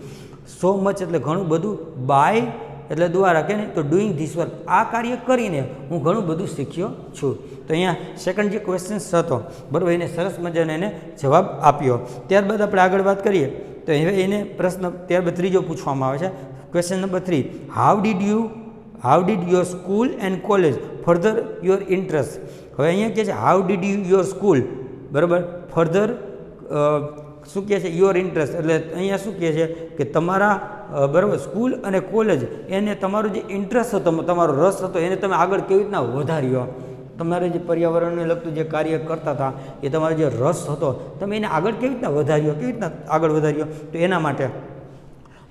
સો મચ એટલે ઘણું બધું, બાય એટલે દ્વારા કે ને, તો ડુઈંગ ધીસ વર્ક, આ કાર્ય કરીને હું ઘણું બધું શીખ્યો છું. તો અહીંયા સેકન્ડ જે ક્વેશ્ચન્સ હતો બરાબર, એને સરસ મજાનો એને જવાબ આપ્યો. ત્યારબાદ આપણે આગળ વાત કરીએ તો હવે એને પ્રશ્ન ત્યારબાદ ત્રીજો પૂછવામાં આવે છે. Question number 3, how did your school and college further your interest. હવે અહીંયા કહે છે હાઉ ડીડ યોર સ્કૂલ બરાબર ફર્ધર શું કહે છે? Your interest. એટલે અહીંયા શું કહે છે કે તમારા બરાબર સ્કૂલ અને કોલેજ એને તમારો જે ઇન્ટરેસ્ટ હતો, તમારો રસ હતો, એને તમે આગળ કેવી રીતના વધાર્યો. તમારે જે પર્યાવરણને લગતું જે કાર્ય કરતા હતા એ તમારો જે રસ હતો, તમે એને આગળ કેવી રીતના વધાર્યો, કેવી રીતના આગળ વધાર્યો? તો એના માટે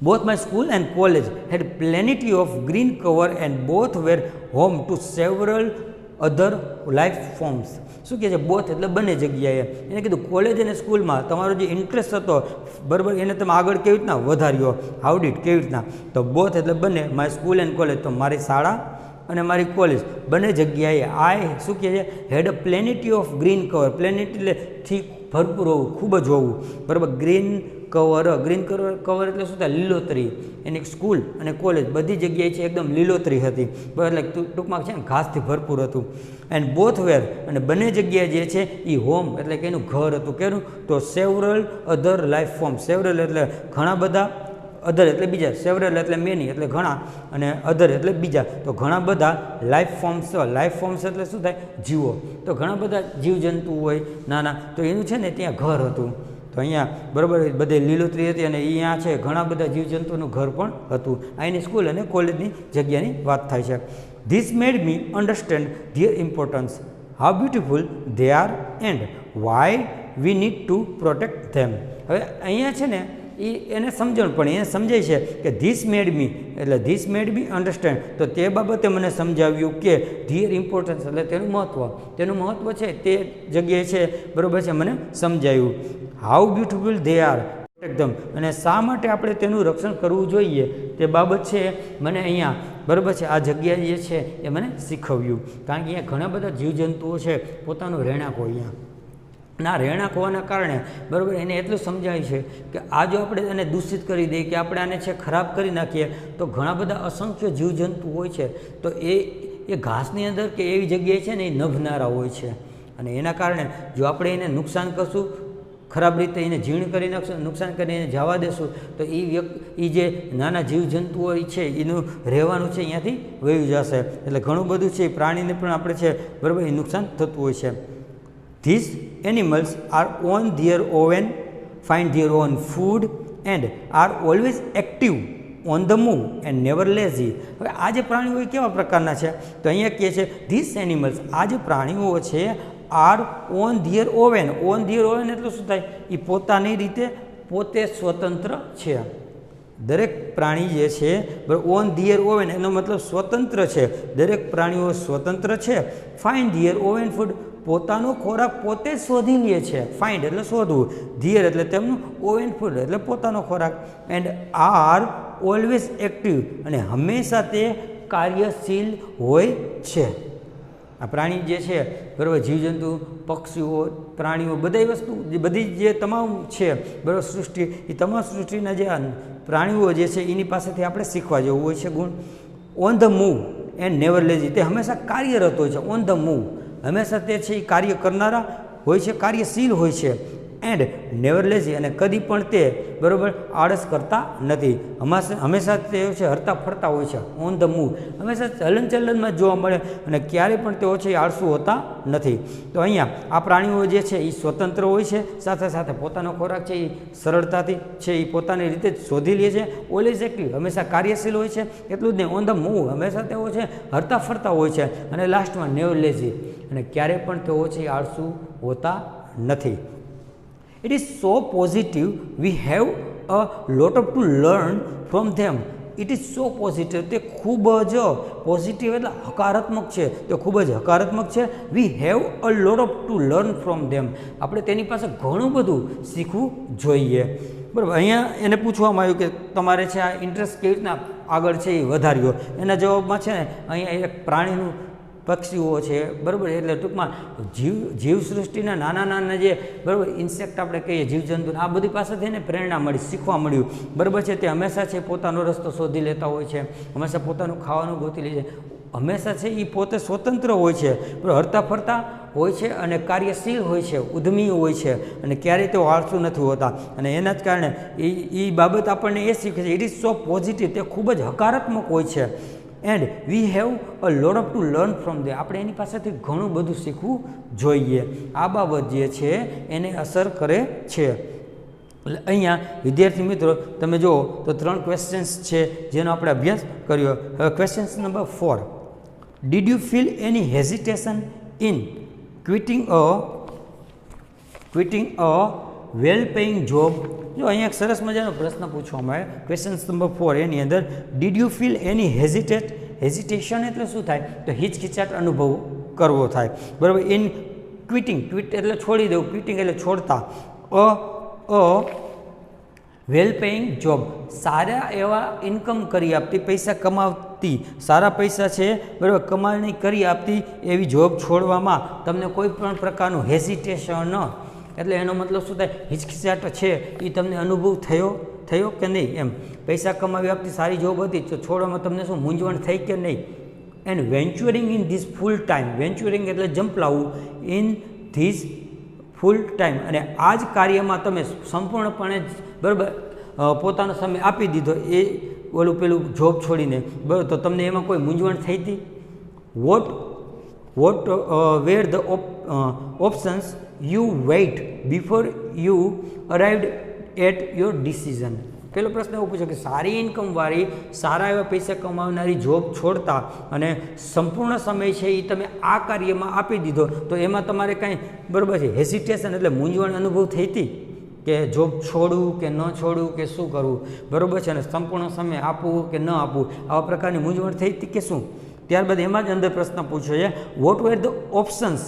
both my school and college had plenty of green cover and both were home to several other life forms. શું કહે છે? બોથ એટલે બંને જગ્યાએ. એને કીધું કોલેજ અને સ્કૂલમાં તમારો જે ઇન્ટરેસ્ટ હતો બરાબર, એને તમે આગળ કેવી રીતના વધાર્યો? હાઉ ડીડ, કેવી રીતના? તો બોથ એટલે બંને, માય સ્કૂલ એન્ડ કોલેજ, તો મારી શાળા અને મારી કોલેજ બંને જગ્યાએ આઈ શું કહે છે? હેડ અ પ્લેનિટી ઓફ ગ્રીન કવર. પ્લેનિટી એટલે થી ભરપૂર હોવું, ખૂબ જ હોવું બરાબર. ગ્રીન કવર, ગ્રીન કવર એટલે શું થાય? લીલોતરી. એની સ્કૂલ અને કોલેજ બધી જગ્યાએ છે એકદમ લીલોતરી હતી બરાબર, એટલે ટૂંકમાં છે ને ઘાસથી ભરપૂર હતું. એન્ડ બોથ વેર, અને બંને જગ્યાએ જે છે એ હોમ એટલે કે એનું ઘર હતું. કેનું? તો સેવરલ અધર લાઈફ ફોર્મ. સેવરલ એટલે ઘણા બધા, અધર એટલે બીજા, સેવરલ એટલે મેની એટલે ઘણા, અને અધર એટલે બીજા, તો ઘણા બધા લાઈફ ફોર્મ્સ. લાઈફ ફોર્મ્સ એટલે શું થાય? જીવો. તો ઘણા બધા જીવજંતુ હોય નાના, તો એનું છે ને ત્યાં ઘર હતું. તો અહીંયા બરાબર બધે લીલોતરી હતી અને અહીંયા છે ઘણા બધા જીવજંતુનું ઘર પણ હતું. અહીંની સ્કૂલ અને કોલેજની જગ્યાની વાત થાય છે. This made me understand their importance, how beautiful they are and why we need to protect them. હવે અહીંયા છે ને એને સમજણ પણ એને સમજાય છે કે ધીસ મેડ મી એટલે ધીસ મેડ મી અન્ડરસ્ટેન્ડ, તો તે બાબતે મને સમજાવ્યું કે ધીયર ઇમ્પોર્ટન્સ એટલે તેનું મહત્ત્વ છે તે જગ્યાએ છે બરાબર છે, મને સમજાયું. હાઉ બ્યુટિફુલ ધે આર એકદમ, અને શા માટે આપણે તેનું રક્ષણ કરવું જોઈએ તે બાબત છે મને અહીંયા બરાબર છે આ જગ્યા જે છે એ મને શીખવ્યું. કારણ કે અહીંયા ઘણા બધા જીવજંતુઓ છે પોતાનું રહેણાંક હોય અહીંયા. ના રહેણાંક હોવાના કારણે બરાબર એને એટલું સમજાય છે કે આ જો આપણે એને દૂષિત કરી દઈએ કે આપણે આને છે ખરાબ કરી નાખીએ તો ઘણા બધા અસંખ્ય જીવજંતુ હોય છે તો એ ઘાસની અંદર કે એવી જગ્યાએ છે ને એ નભનારા હોય છે, અને એના કારણે જો આપણે એને નુકસાન કરશું, ખરાબ રીતે એને જીર્ણ કરી નાખશું, નુકસાન કરીને જવા દેશું તો એ જે નાના જીવજંતુઓ છે એનું રહેવાનું છે અહીંયાથી વયું જશે. એટલે ઘણું બધું છે પ્રાણીને પણ આપણે છે બરાબર એ નુકસાન થતું હોય છે. These animals are on their own, find their own food and are always active on the move and never lazy. હવે આ જે પ્રાણીઓ કેવા પ્રકારના છે તો અહીંયા કહે છે ધીસ એનિમલ્સ, આ જે પ્રાણીઓ છે are on their own. On their own એટલે શું થાય? એ પોતાની રીતે પોતે સ્વતંત્ર છે. દરેક પ્રાણી જે છે ઓન ધીયર ઓવેન એનો મતલબ સ્વતંત્ર છે. દરેક પ્રાણીઓ સ્વતંત્ર છે. ફાઇન્ડ ધીયર ઓવેન ફૂડ, પોતાનો ખોરાક પોતે શોધી લે છે. ફાઇન્ડ એટલે શોધવું, ધીયર એટલે તેમનું, ઓવેન ફૂડ એટલે પોતાનો ખોરાક. એન્ડ આર ઓલવેઝ એક્ટિવ, અને હંમેશા તે કાર્યશીલ હોય છે. આ પ્રાણી જે છે બરાબર, જીવજંતુ, પક્ષીઓ, પ્રાણીઓ, બધી વસ્તુ બધી જે તમામ છે બરાબર સૃષ્ટિ, એ તમામ સૃષ્ટિના જે પ્રાણીઓ જે છે એની પાસેથી આપણે શીખવા જેવું હોય છે ગુણ. On the move and never lazy, તે હંમેશા કાર્યરત હોય છે. ઓન ધ મૂવ હંમેશા તે છે એ કાર્ય કરનારા હોય છે, કાર્યશીલ હોય છે. એન્ડ નેવર લેઝી, અને કદી પણ તે બરાબર આળસ કરતા નથી. હંમેશા તે છે હરતા ફરતા હોય છે. ઓન ધ મૂવ હંમેશા હલનચલનમાં જોવા મળે અને ક્યારેય પણ તેઓ છે આળસુ હોતા નથી. તો અહીંયા આ પ્રાણીઓ જે છે એ સ્વતંત્ર હોય છે, સાથે સાથે પોતાનો ખોરાક છે એ સરળતાથી છે એ પોતાની રીતે જ શોધી લે છે. ઓલવેઝ એક્ટિવ હંમેશા કાર્યશીલ હોય છે. એટલું જ નહીં, ઓન ધ મૂવ હંમેશા તેઓ છે હરતા ફરતા હોય છે. અને લાસ્ટમાં નેવર લેઝી, અને ક્યારેય પણ તેઓ છે આળસુ હોતા નથી. It is so positive, we have a lot of to learn from them. It is so positive, તે ખૂબ જ પોઝિટિવ એટલે હકારાત્મક છે, તે ખૂબ જ હકારાત્મક છે. We have a lot of to learn from them, આપણે તેની પાસે ઘણું બધું શીખવું જોઈએ. બરાબર. અહીંયા એને પૂછવામાં આવ્યું કે તમારે છે આ ઇન્ટરેસ્ટ કેવી રીતના આગળ છે એ વધાર્યો. એના જવાબમાં છે ને અહીંયા એક પ્રાણીનું પક્ષીઓ છે, બરાબર, એટલે ટૂંકમાં જીવસૃષ્ટિના નાના નાના જે બરાબર ઇન્સેક્ટ આપણે કહીએ જીવજંતુ, આ બધી પાસેથી એને પ્રેરણા મળી, શીખવા મળ્યું, બરાબર છે. તે હંમેશા છે પોતાનો રસ્તો શોધી લેતા હોય છે, હંમેશા પોતાનું ખાવાનું ગોતી લે છે, હંમેશા છે એ પોતે સ્વતંત્ર હોય છે, હરતા ફરતા હોય છે અને કાર્યશીલ હોય છે, ઉદ્યમી હોય છે અને ક્યારેય તેઓ આળસુ નથી હોતા. અને એના જ કારણે એ બાબત આપણને એ શીખે છે, ઇટ ઇઝ સો પોઝિટિવ, તે ખૂબ જ હકારાત્મક હોય છે. And we have a lot of to learn from they, આપણે એની પાસેથી ઘણું બધું શીખવું જોઈએ. આ બાબત જે છે એને અસર કરે છે. એટલે અહીંયા વિદ્યાર્થી મિત્રો તમે જુઓ તો 3 ક્વેશ્ચન્સ છે જેનો આપણે અભ્યાસ કર્યો. હવે questions number 4, did you feel any hesitation in ક્વિટિંગ a well paying job? જો અહીંયા એક સરસ મજાનો પ્રશ્ન પૂછવામાં આવે ક્વેશ્ચન્સ નંબર 4, એની અંદર did you feel any hesitation એટલે શું થાય? તો હિચકિચાટ અનુભવ કરવો થાય, બરાબર. ઇન ક્વિટિંગ, ક્વિટ એટલે છોડી દેવું, ક્વિટિંગ એટલે છોડતા. અ વેલ પેઇંગ જોબ, સારા એવા ઇન્કમ કરી આપતી, પૈસા કમાવતી, સારા પૈસા છે બરાબર કમાણી કરી આપતી એવી જોબ છોડવામાં તમને કોઈ પણ પ્રકારનું હેઝિટેશન, એટલે એનો મતલબ શું થાય? હિચકિચાટ છે એ તમને અનુભવ થયો કે નહીં? એમ પૈસા કમાવી આપતી સારી જોબ હતી તો છોડવામાં તમને શું મૂંઝવણ થઈ કે નહીં? And venturing in this full time, venturing એટલે જંપલાવવું, ઇન ધીસ ફૂલ ટાઈમ, અને આ જ કાર્યમાં તમે સંપૂર્ણપણે બરાબર પોતાનો સમય આપી દીધો, એ પેલું જોબ છોડીને, બરાબર, તો તમને એમાં કોઈ મૂંઝવણ થઈ હતી? What were the options you weight before you arrived at your decision? પહેલો પ્રશ્ન એવો પૂછ્યો કે સારી ઇન્કમવાળી, સારા એવા પૈસા કમાવનારી જોબ છોડતા અને સંપૂર્ણ સમય છે એ તમે આ કાર્યમાં આપી દીધો, તો એમાં તમારે કાંઈ બરાબર છે હેઝિટેશન એટલે મૂંઝવણ અનુભવ થઈ હતી કે જોબ છોડવું કે ન છોડવું કે શું કરવું, બરાબર છે, અને સંપૂર્ણ સમય આપવું કે ન આપવું, આવા પ્રકારની મૂંઝવણ થઈ હતી કે શું? ત્યારબાદ એમાં જ અંદર પ્રશ્ન પૂછ્યો છે વોટ વેર ધ ઓપ્શન્સ,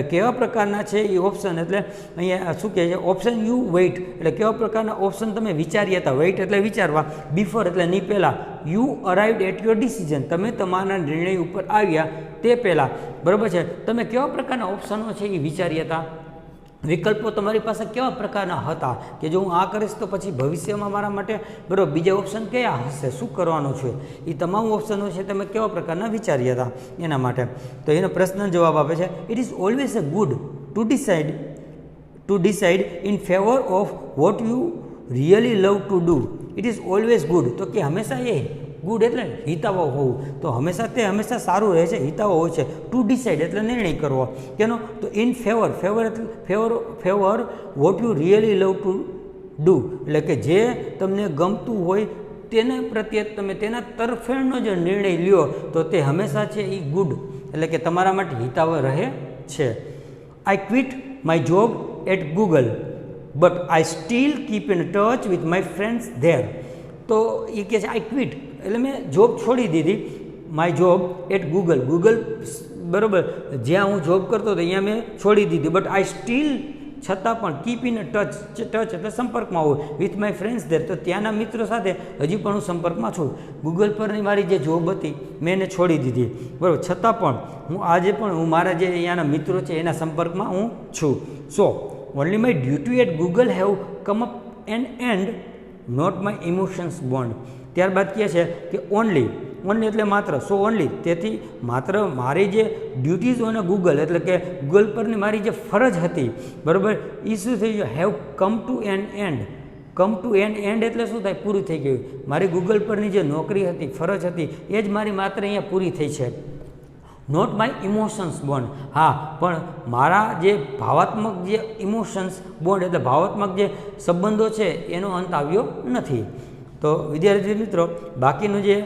કેવા પ્રકારના છે એ ઓપ્શન, એટલે અહીંયા શું કહે છે? ઓપ્શન યુ વેઇટ એટલે કેવા પ્રકારના ઓપ્શન તમે વિચાર્યા હતા, વેઇટ એટલે વિચારવા, બિફોર એટલે નહીં પહેલાં, you arrived at your decision તમે તમારા નિર્ણય ઉપર આવ્યા તે પહેલાં, બરાબર છે, તમે કેવા પ્રકારના ઓપ્શનો છે એ વિચાર્યા હતા, વિકલ્પો તમારી પાસે કેવા પ્રકારના હતા કે જો હું આ કરીશ તો પછી ભવિષ્યમાં મારા માટે બરાબર બીજા ઓપ્શન કયા હશે, શું કરવાનું છે, એ તમામ ઓપ્શનો છે તમે કેવા પ્રકારના વિચાર્યા હતા એના માટે. તો એનો પ્રશ્ન જવાબ આપે છે it is always a good to decide in favour of what you really love to do. It is always good, તો કે હંમેશા એ ગુડ એટલે હિતાવહ હોવું, તો હંમેશા સારું રહે છે, હિતાવહ હોય છે. ટુ ડિસાઇડ એટલે નિર્ણય કરવો કેનો? તો in favour what you really love to do, એટલે કે જે તમને ગમતું હોય તેને પ્રત્યે તમે તેના તરફેણનો જે નિર્ણય લ્યો તો તે હંમેશા છે એ ગુડ એટલે કે તમારા માટે હિતાવહ રહે છે. I quit my job at Google but I still keep in touch with my friends there. તો એ કહે છે આઈ ક્વિટ એટલે મેં જોબ છોડી દીધી, માય જોબ એટ ગૂગલ બરાબર જ્યાં હું જોબ કરતો હતો અહીંયા મેં છોડી દીધી, બટ આઈ સ્ટીલ છતાં પણ કીપ ઇન ટચ એટલે સંપર્કમાં હોય, વિથ માય ફ્રેન્ડ્સ ધેર તો ત્યાંના મિત્રો સાથે હજી પણ હું સંપર્કમાં છું. ગૂગલ પરની મારી જે જોબ હતી મેં એને છોડી દીધી, બરાબર, છતાં પણ હું આજે પણ હું મારા જે અહીંયાના મિત્રો છે એના સંપર્કમાં હું છું. So only my duty at Google have come up and not my emotions bond. ત્યારબાદ કહે છે કે ઓનલી એટલે માત્ર, સો ઓનલી તેથી માત્ર મારી જે ડ્યુટીઝ ઓન ગૂગલ એટલે કે ગૂગલ પરની મારી જે ફરજ હતી, બરાબર, એ શું થઈ ગયું? Have come to an end એટલે શું થાય? પૂરું થઈ ગયું. મારી ગૂગલ પરની જે નોકરી હતી, ફરજ હતી એ જ મારી માત્ર અહીંયા પૂરી થઈ છે. નોટ માય ઇમોશન્સ બોન્ડ, હા પણ મારા જે ભાવાત્મક જે ઇમોશન્સ બોન્ડ એટલે ભાવાત્મક જે સંબંધો છે એનો અંત આવ્યો નથી. તો વિદ્યાર્થી મિત્રો બાકીનું જે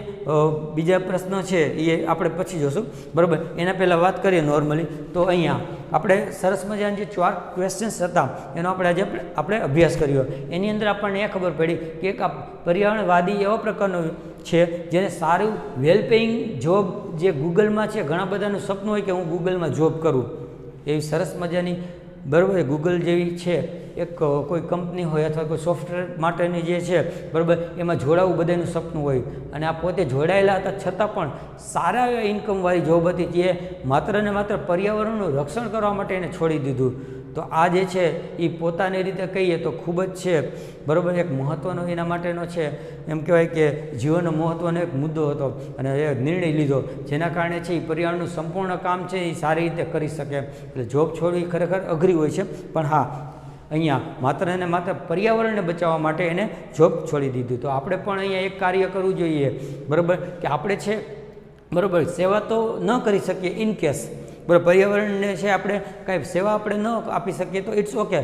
બીજા પ્રશ્નો છે એ આપણે પછી જોશું, બરાબર. એના પહેલાં વાત કરીએ નોર્મલી તો અહીંયા આપણે સરસ મજાના જે 4 ક્વેશ્ચન્સ હતા એનો આજે આપણે અભ્યાસ કર્યો. એની અંદર આપણને એ ખબર પડી કે એક પર્યાવરણવાદી એવા પ્રકારનો છે જેને સારું વેલ પેઇંગ જોબ જે ગૂગલમાં છે, ઘણા બધાનું સપનું હોય કે હું ગૂગલમાં જોબ કરું, એવી સરસ મજાની, બરાબર, ગૂગલ જેવી છે એક કોઈ કંપની હોય અથવા કોઈ સોફ્ટવેર માટેની જે છે, બરાબર, એમાં જોડાવું બધાનું સપનું હોય. અને આ પોતે જોડાયેલા હતા છતાં પણ સારા એવા ઇન્કમવાળી જોબ હતી જે માત્ર ને માત્ર પર્યાવરણનું રક્ષણ કરવા માટે એને છોડી દીધું. તો આ જે છે એ પોતાની રીતે કહીએ તો ખૂબ જ છે, બરાબર, એક મહત્ત્વનો એના માટેનો છે, એમ કહેવાય કે જીવનનો મહત્ત્વનો એક મુદ્દો હતો અને એ નિર્ણય લીધો જેના કારણે છે એ પર્યાવરણનું સંપૂર્ણ કામ છે એ સારી રીતે કરી શકે. એટલે જોબ છોડવી ખરેખર અઘરી હોય છે, પણ હા અહીંયા માત્ર ને માત્ર પર્યાવરણને બચાવવા માટે એને જોબ છોડી દીધું. તો આપણે પણ અહીંયા એક કાર્ય કરવું જોઈએ, બરાબર, કે આપણે છે, બરાબર, સેવા તો ન કરી શકીએ ઇન કેસ, બરાબર, પર્યાવરણને છે આપણે કાંઈ સેવા આપણે ન આપી શકીએ તો ઇટ્સ ઓકે,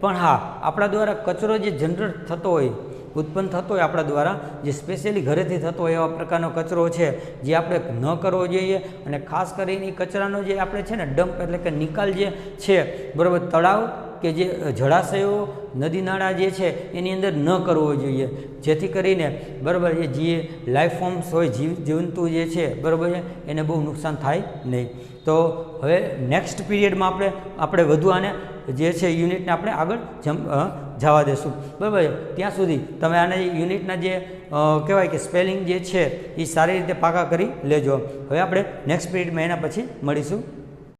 પણ હા આપણા દ્વારા કચરો જે જનરેટ થતો હોય, ઉત્પન્ન થતો હોય આપણા દ્વારા, જે સ્પેશિયલી ઘરેથી થતો હોય એવા પ્રકારનો કચરો છે જે આપણે ન કરવો જોઈએ. અને ખાસ કરીને કચરાનો જે આપણે છે ને ડમ્પ એટલે કે નિકાલ જે છે, બરાબર, તળાવ કે જે જળાશયો નદી નાળા જે છે એની અંદર ન કરવો જોઈએ, જેથી કરીને, બરાબર, એ જે લાઈફ ફોર્મ્સ હોય જીવજંતુ જે છે, બરાબર છે, એને બહુ નુકસાન થાય નહીં. તો હવે નેક્સ્ટ પીરિયડમાં આપણે વધુ આને જે છે યુનિટને આપણે આગળ જવા દેશું, બરાબર. ત્યાં સુધી તમે આને યુનિટના જે કહેવાય કે સ્પેલિંગ જે છે એ સારી રીતે પાકા કરી લેજો. હવે આપણે નેક્સ્ટ પીરિયડમાં એના પછી મળીશું.